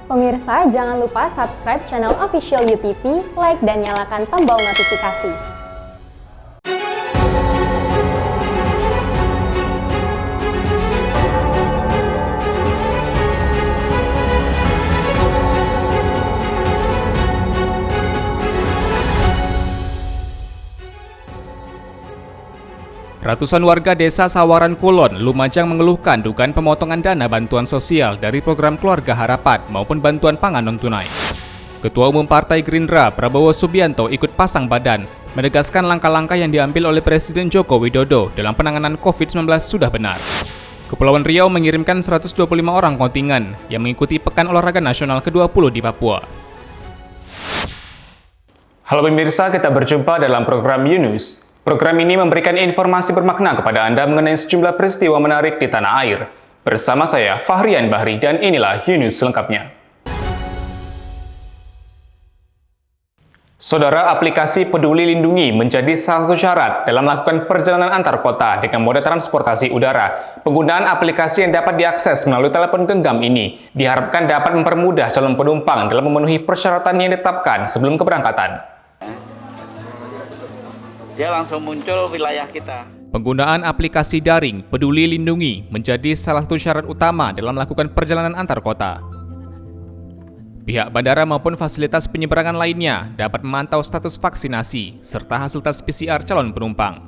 Pemirsa, jangan lupa subscribe channel official UTV, like dan nyalakan tombol notifikasi. Ratusan warga desa Sawaran Kulon, Lumajang mengeluhkan dugaan pemotongan dana bantuan sosial dari program Keluarga Harapan maupun bantuan pangan non-tunai. Ketua Umum Partai Gerindra, Prabowo Subianto ikut pasang badan, menegaskan langkah-langkah yang diambil oleh Presiden Joko Widodo dalam penanganan COVID-19 sudah benar. Kepulauan Riau mengirimkan 125 orang kontingen yang mengikuti Pekan Olahraga Nasional ke-20 di Papua. Halo pemirsa, kita berjumpa dalam program Yunus. Program ini memberikan informasi bermakna kepada Anda mengenai sejumlah peristiwa menarik di tanah air. Bersama saya, Fahrian Bahri, dan inilah Yunus selengkapnya. Saudara, aplikasi Peduli Lindungi menjadi salah satu syarat dalam melakukan perjalanan antar kota dengan moda transportasi udara. Penggunaan aplikasi yang dapat diakses melalui telepon genggam ini diharapkan dapat mempermudah calon penumpang dalam memenuhi persyaratan yang ditetapkan sebelum keberangkatan. Dia langsung muncul wilayah kita. Penggunaan aplikasi daring Peduli Lindungi menjadi salah satu syarat utama dalam melakukan perjalanan antar kota. Pihak bandara maupun fasilitas penyeberangan lainnya dapat memantau status vaksinasi serta hasil tes PCR calon penumpang.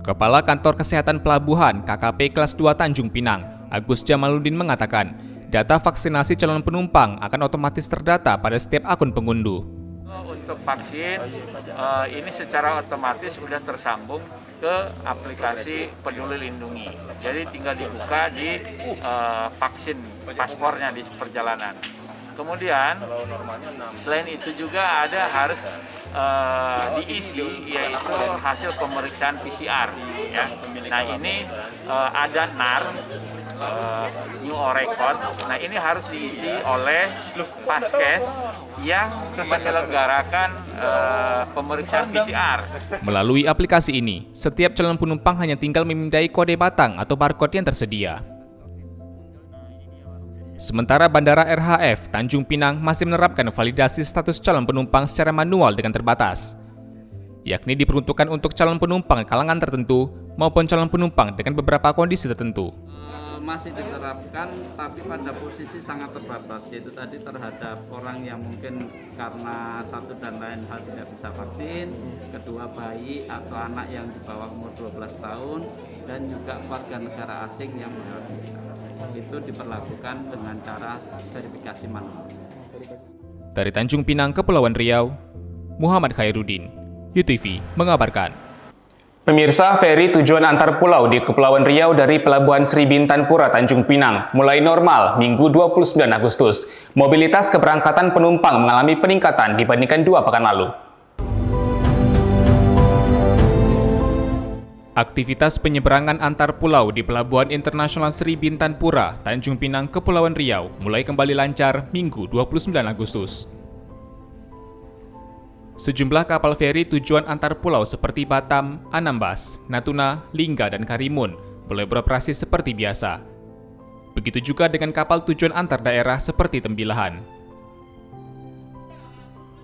Kepala Kantor Kesehatan Pelabuhan KKP Kelas 2 Tanjung Pinang, Agus Jamaluddin mengatakan, data vaksinasi calon penumpang akan otomatis terdata pada setiap akun pengunduh. Untuk vaksin, ini secara otomatis sudah tersambung ke aplikasi Peduli Lindungi. Jadi tinggal dibuka di vaksin paspornya di perjalanan. Kemudian, selain itu juga ada harus diisi, yaitu hasil pemeriksaan PCR. Ya. Nah ini ada NAR, New Record. Nah ini harus diisi oleh Paskes yang menyelenggarakan pemeriksaan PCR. Melalui aplikasi ini, setiap calon penumpang hanya tinggal memindai kode batang atau barcode yang tersedia. Sementara Bandara RHF Tanjung Pinang masih menerapkan validasi status calon penumpang secara manual dengan terbatas, yakni diperuntukkan untuk calon penumpang kalangan tertentu maupun calon penumpang dengan beberapa kondisi tertentu. Masih diterapkan, tapi pada posisi sangat terbatas, yaitu tadi terhadap orang yang mungkin karena satu dan lain hal tidak bisa vaksin, kedua bayi atau anak yang di bawah umur 12 tahun, dan juga warga negara asing yang itu diperlakukan dengan cara verifikasi manual. Dari Tanjung Pinang, Kepulauan Riau, Muhammad Khairuddin, UTV mengabarkan. Pemirsa, feri tujuan antar pulau di Kepulauan Riau dari Pelabuhan Sri Bintan Pura Tanjung Pinang mulai normal Minggu 29 Agustus. Mobilitas keberangkatan penumpang mengalami peningkatan dibandingkan 2 pekan lalu. Aktivitas penyeberangan antar pulau di Pelabuhan Internasional Sri Bintan Pura, Tanjung Pinang, Kepulauan Riau mulai kembali lancar Minggu 29 Agustus. Sejumlah kapal feri tujuan antar pulau seperti Batam, Anambas, Natuna, Lingga, dan Karimun mulai beroperasi seperti biasa. Begitu juga dengan kapal tujuan antar daerah seperti Tembilahan.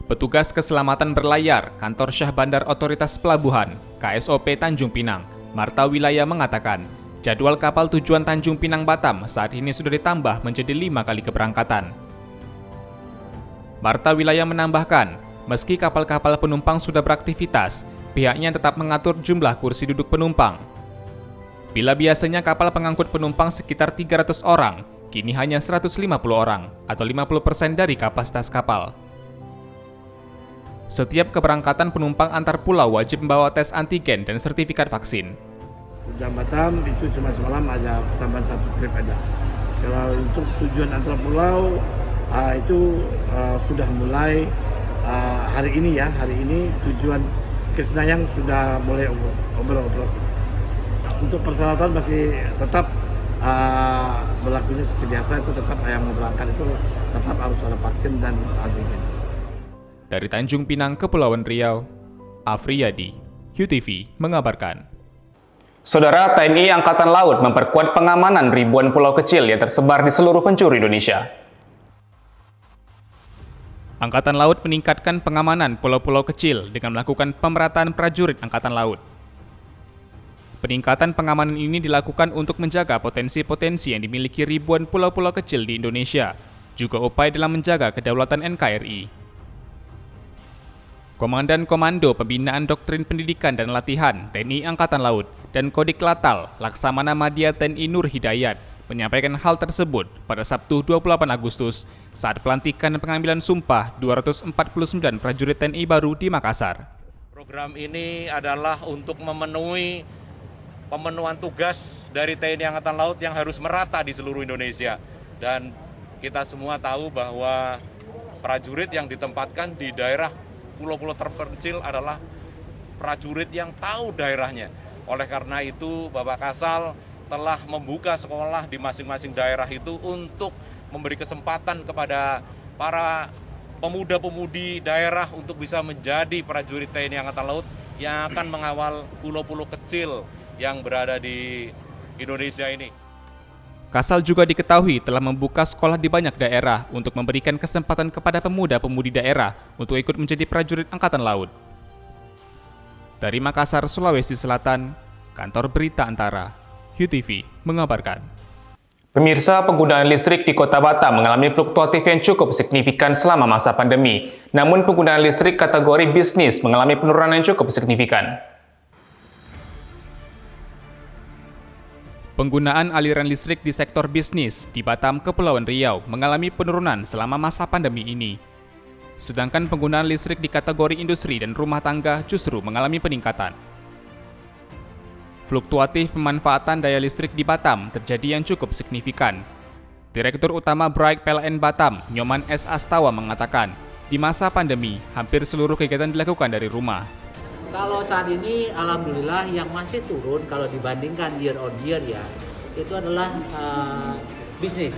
Petugas Keselamatan Berlayar Kantor Syah Bandar Otoritas Pelabuhan KSOP Tanjung Pinang, Marta Wilaya mengatakan, jadwal kapal tujuan Tanjung Pinang Batam saat ini sudah ditambah menjadi 5 kali keberangkatan. Marta Wilaya menambahkan, meski kapal-kapal penumpang sudah beraktivitas, pihaknya tetap mengatur jumlah kursi duduk penumpang. Bila biasanya kapal pengangkut penumpang sekitar 300 orang, kini hanya 150 orang atau 50% dari kapasitas kapal. Setiap keberangkatan penumpang antar pulau wajib membawa tes antigen dan sertifikat vaksin. Tujuan Batam itu cuma semalam ada tambahan 1 trip aja. Kalau untuk tujuan antar pulau itu sudah mulai hari ini ya. Hari ini tujuan ke Senayan sudah mulai beroperasi. Untuk persyaratan masih tetap berlakunya seperti biasa, itu tetap yang mau berangkat itu tetap harus ada vaksin dan antigen. Dari Tanjung Pinang, Kepulauan Riau, Afriyadi, UTV mengabarkan. Saudara, TNI Angkatan Laut memperkuat pengamanan ribuan pulau kecil yang tersebar di seluruh penjuru Indonesia. Angkatan Laut meningkatkan pengamanan pulau-pulau kecil dengan melakukan pemerataan prajurit Angkatan Laut. Peningkatan pengamanan ini dilakukan untuk menjaga potensi-potensi yang dimiliki ribuan pulau-pulau kecil di Indonesia, juga upaya dalam menjaga kedaulatan NKRI. Komandan Komando Pembinaan Doktrin Pendidikan dan Latihan TNI Angkatan Laut dan Kodik Latal Laksamana Madya TNI Nur Hidayat menyampaikan hal tersebut pada Sabtu 28 Agustus saat pelantikan pengambilan sumpah 249 prajurit TNI baru di Makassar. Program ini adalah untuk pemenuhan tugas dari TNI Angkatan Laut yang harus merata di seluruh Indonesia. Dan kita semua tahu bahwa prajurit yang ditempatkan di daerah pulau-pulau terpencil adalah prajurit yang tahu daerahnya. Oleh karena itu, Bapak Kasal telah membuka sekolah di masing-masing daerah itu untuk memberi kesempatan kepada para pemuda-pemudi daerah untuk bisa menjadi prajurit TNI Angkatan Laut yang akan mengawal pulau-pulau kecil yang berada di Indonesia ini. Kasal juga diketahui telah membuka sekolah di banyak daerah untuk memberikan kesempatan kepada pemuda-pemudi daerah untuk ikut menjadi prajurit Angkatan Laut. Dari Makassar, Sulawesi Selatan, Kantor Berita Antara, UTV mengabarkan. Pemirsa, penggunaan listrik di Kota Batam mengalami fluktuatif yang cukup signifikan selama masa pandemi. Namun penggunaan listrik kategori bisnis mengalami penurunan yang cukup signifikan. Penggunaan aliran listrik di sektor bisnis di Batam, Kepulauan Riau mengalami penurunan selama masa pandemi ini. Sedangkan penggunaan listrik di kategori industri dan rumah tangga justru mengalami peningkatan. Fluktuatif pemanfaatan daya listrik di Batam terjadi yang cukup signifikan. Direktur Utama Bright PLN Batam, Nyoman S. Astawa mengatakan, di masa pandemi, hampir seluruh kegiatan dilakukan dari rumah. Kalau saat ini alhamdulillah yang masih turun kalau dibandingkan year on year ya, itu adalah bisnis.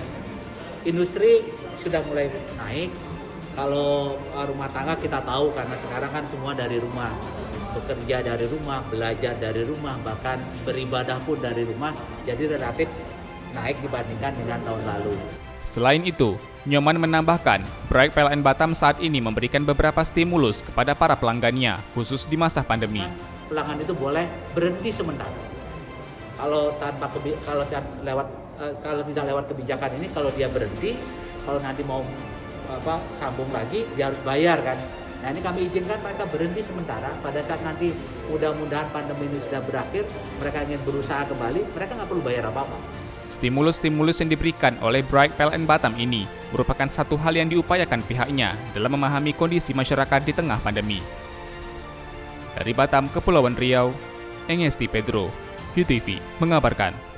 Industri sudah mulai naik. Kalau rumah tangga kita tahu karena sekarang kan semua dari rumah. Bekerja dari rumah, belajar dari rumah, bahkan beribadah pun dari rumah, jadi relatif naik dibandingkan dengan tahun lalu. Selain itu, Nyoman menambahkan, Bright PLN Batam saat ini memberikan beberapa stimulus kepada para pelanggannya, khusus di masa pandemi. Pelanggan itu boleh berhenti sementara. Kalau tidak lewat kebijakan ini, kalau dia berhenti, kalau nanti mau sambung lagi, dia harus bayar kan. Nah ini kami izinkan mereka berhenti sementara, pada saat nanti mudah-mudahan pandemi ini sudah berakhir, mereka ingin berusaha kembali, mereka nggak perlu bayar apa-apa. Stimulus-stimulus yang diberikan oleh Bright PLN Batam ini merupakan satu hal yang diupayakan pihaknya dalam memahami kondisi masyarakat di tengah pandemi. Dari Batam, Kepulauan Riau, Engesti Pedro, UTV mengabarkan.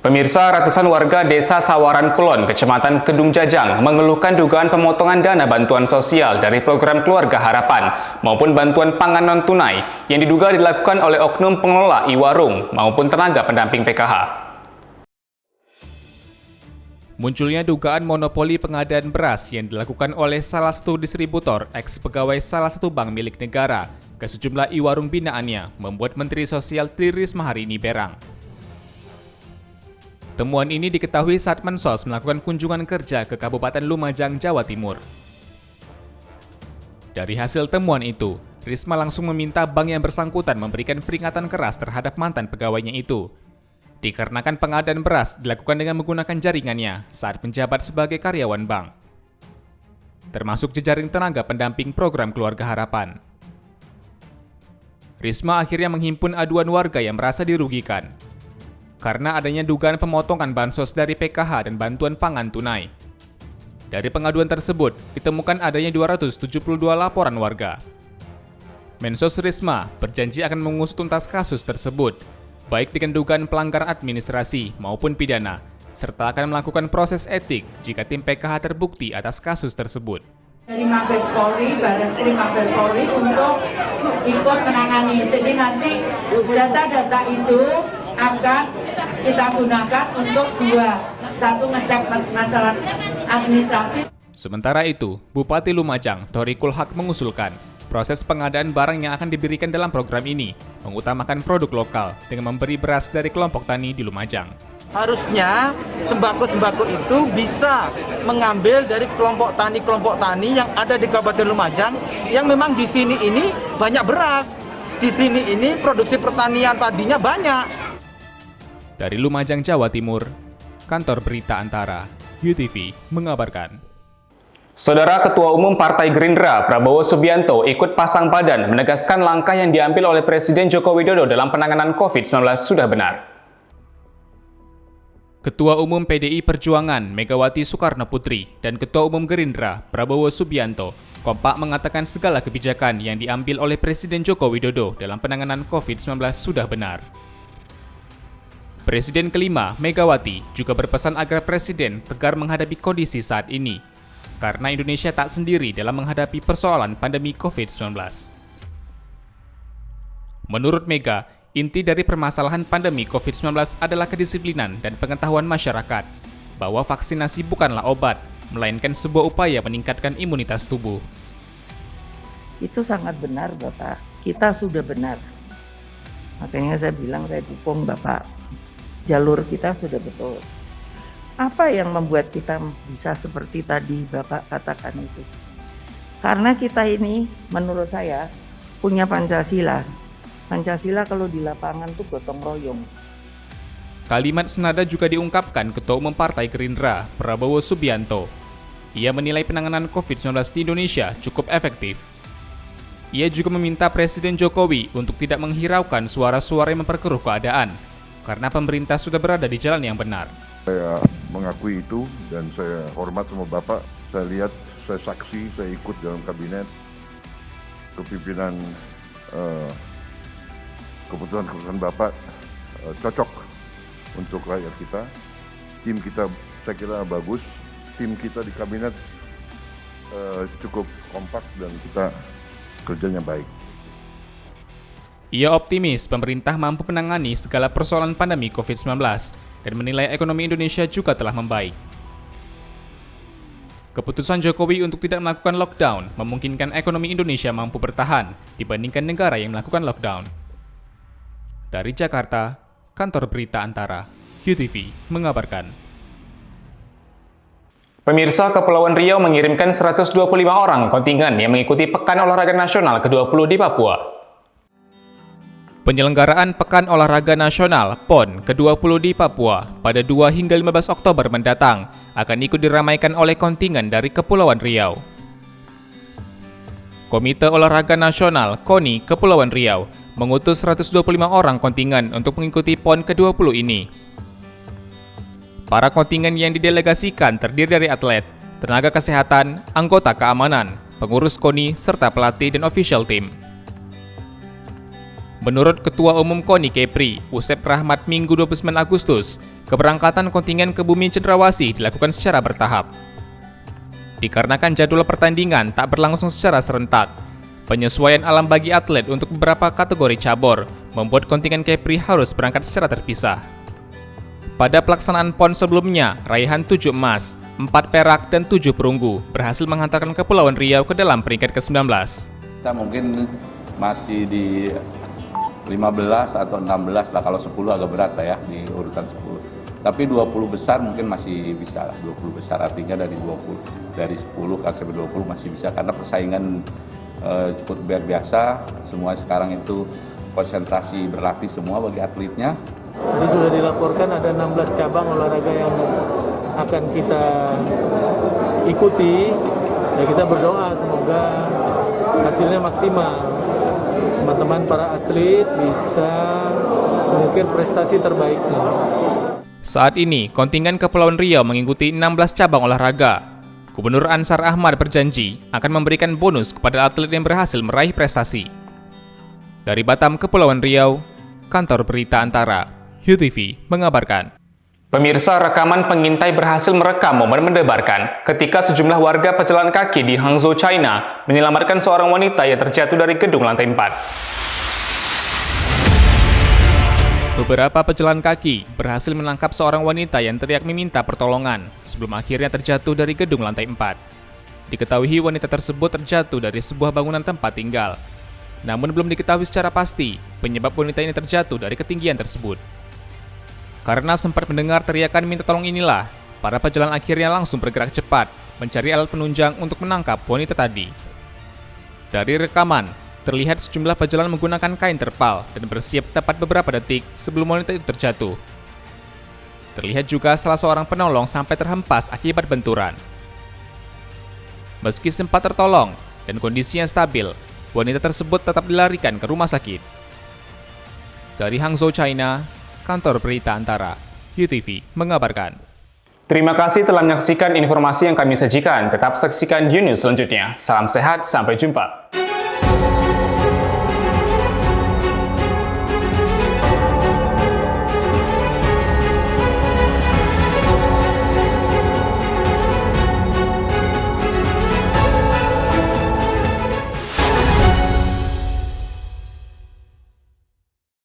Pemirsa, ratusan warga Desa Sawaran Kulon, Kecamatan Kedung Jajang, mengeluhkan dugaan pemotongan dana bantuan sosial dari program Keluarga Harapan maupun bantuan pangan non-tunai yang diduga dilakukan oleh oknum pengelola I-Warung maupun tenaga pendamping PKH. Munculnya dugaan monopoli pengadaan beras yang dilakukan oleh salah satu distributor ex-pegawai salah satu bank milik negara ke sejumlah I-Warung binaannya membuat Menteri Sosial Tri Risma hari ini berang. Temuan ini diketahui saat Mensos melakukan kunjungan kerja ke Kabupaten Lumajang, Jawa Timur. Dari hasil temuan itu, Risma langsung meminta bank yang bersangkutan memberikan peringatan keras terhadap mantan pegawainya itu. Dikarenakan pengadaan beras dilakukan dengan menggunakan jaringannya saat menjabat sebagai karyawan bank. Termasuk jejaring tenaga pendamping program Keluarga Harapan. Risma akhirnya menghimpun aduan warga yang merasa dirugikan karena adanya dugaan pemotongan bansos dari PKH dan bantuan pangan tunai. Dari pengaduan tersebut, ditemukan adanya 272 laporan warga. Mensos Risma berjanji akan mengusut tuntas kasus tersebut, baik dengan dugaan pelanggaran administrasi maupun pidana, serta akan melakukan proses etik jika tim PKH terbukti atas kasus tersebut. Dari Mabes Polri, Barreskrim Mabes Polri untuk ikut menangani. Jadi nanti data-data itu akan kita gunakan untuk satu ngecek masalah administrasi. Sementara itu, Bupati Lumajang, Thorikul Haq mengusulkan proses pengadaan barang yang akan diberikan dalam program ini mengutamakan produk lokal dengan memberi beras dari kelompok tani di Lumajang. Harusnya sembako-sembako itu bisa mengambil dari kelompok tani yang ada di Kabupaten Lumajang yang memang di sini ini banyak beras. Di sini ini produksi pertanian padinya banyak. Dari Lumajang, Jawa Timur, Kantor Berita Antara, UTV mengabarkan. Saudara Ketua Umum Partai Gerindra, Prabowo Subianto, ikut pasang badan menegaskan langkah yang diambil oleh Presiden Joko Widodo dalam penanganan COVID-19 sudah benar. Ketua Umum PDI Perjuangan Megawati Soekarno Putri dan Ketua Umum Gerindra Prabowo Subianto kompak mengatakan segala kebijakan yang diambil oleh Presiden Joko Widodo dalam penanganan COVID-19 sudah benar. Presiden kelima Megawati juga berpesan agar Presiden tegar menghadapi kondisi saat ini, karena Indonesia tak sendiri dalam menghadapi persoalan pandemi COVID-19. Menurut Mega, inti dari permasalahan pandemi COVID-19 adalah kedisiplinan dan pengetahuan masyarakat bahwa vaksinasi bukanlah obat, melainkan sebuah upaya meningkatkan imunitas tubuh. Itu sangat benar, Bapak. Kita sudah benar. Makanya saya bilang saya dukung Bapak. Jalur kita sudah betul. Apa yang membuat kita bisa seperti tadi Bapak katakan itu? Karena kita ini, menurut saya, punya Pancasila. Pancasila kalau di lapangan tuh gotong royong. Kalimat senada juga diungkapkan Ketua Umum Partai Gerindra, Prabowo Subianto. Ia menilai penanganan COVID-19 di Indonesia cukup efektif. Ia juga meminta Presiden Jokowi untuk tidak menghiraukan suara-suara yang memperkeruh keadaan, karena pemerintah sudah berada di jalan yang benar. Saya mengakui itu dan saya hormat sama Bapak. Saya lihat, saya saksi, saya ikut dalam kabinet kepimpinan keputusan-keputusan Bapak cocok untuk rakyat kita. Tim kita saya kira bagus, tim kita di kabinet cukup kompak dan kita kerjanya baik. Ia optimis pemerintah mampu menangani segala persoalan pandemi COVID-19 dan menilai ekonomi Indonesia juga telah membaik. Keputusan Jokowi untuk tidak melakukan lockdown memungkinkan ekonomi Indonesia mampu bertahan dibandingkan negara yang melakukan lockdown. Dari Jakarta, Kantor Berita Antara, UTV mengabarkan. Pemirsa, Kepulauan Riau mengirimkan 125 orang kontingen yang mengikuti Pekan Olahraga Nasional ke-20 di Papua. Penyelenggaraan Pekan Olahraga Nasional PON ke-20 di Papua pada 2 hingga 15 Oktober mendatang akan ikut diramaikan oleh kontingen dari Kepulauan Riau. Komite Olahraga Nasional KONI Kepulauan Riau mengutus 125 orang kontingen untuk mengikuti PON ke-20 ini. Para kontingen yang didelegasikan terdiri dari atlet, tenaga kesehatan, anggota keamanan, pengurus KONI, serta pelatih dan official team. Menurut Ketua Umum KONI Kepri, Usep Rahmat Minggu 29 Agustus, keberangkatan kontingen ke Bumi Cendrawasih dilakukan secara bertahap. Dikarenakan jadwal pertandingan tak berlangsung secara serentak, penyesuaian alam bagi atlet untuk beberapa kategori cabur membuat kontingen Kepri harus berangkat secara terpisah. Pada pelaksanaan PON sebelumnya, raihan 7 emas, 4 perak, dan 7 perunggu berhasil menghantarkan Kepulauan Riau ke dalam peringkat ke-19. Kita mungkin masih di 15 atau 16 lah, kalau 10 agak berat lah ya di urutan 10. Tapi 20 besar mungkin masih bisa lah, 20 besar artinya dari 10 sampai 20 masih bisa karena persaingan cukup luar biasa. Semua sekarang itu konsentrasi berlatih semua bagi atletnya. Tadi sudah dilaporkan ada 16 cabang olahraga yang akan kita ikuti. Ya kita berdoa semoga hasilnya maksimal. Teman-teman para atlet bisa mengukir prestasi terbaiknya. Saat ini, kontingen Kepulauan Riau mengikuti 16 cabang olahraga. Gubernur Ansar Ahmad berjanji akan memberikan bonus kepada atlet yang berhasil meraih prestasi. Dari Batam, Kepulauan Riau, Kantor Berita Antara, UTV mengabarkan. Pemirsa, rekaman pengintai berhasil merekam momen mendebarkan ketika sejumlah warga pejalan kaki di Hangzhou, China menyelamatkan seorang wanita yang terjatuh dari gedung lantai 4. Beberapa pejalan kaki berhasil menangkap seorang wanita yang teriak meminta pertolongan sebelum akhirnya terjatuh dari gedung lantai 4. Diketahui wanita tersebut terjatuh dari sebuah bangunan tempat tinggal. Namun belum diketahui secara pasti penyebab wanita ini terjatuh dari ketinggian tersebut. Karena sempat mendengar teriakan minta tolong inilah, para pejalan akhirnya langsung bergerak cepat mencari alat penunjang untuk menangkap wanita tadi. Dari rekaman, terlihat sejumlah pejalan menggunakan kain terpal dan bersiap tepat beberapa detik sebelum wanita itu terjatuh. Terlihat juga salah seorang penolong sampai terhempas akibat benturan. Meski sempat tertolong dan kondisinya stabil, wanita tersebut tetap dilarikan ke rumah sakit. Dari Hangzhou, China, Kantor Berita Antara, UTV mengabarkan. Terima kasih telah menyaksikan informasi yang kami sajikan. Tetap saksikan News selanjutnya. Salam sehat, sampai jumpa.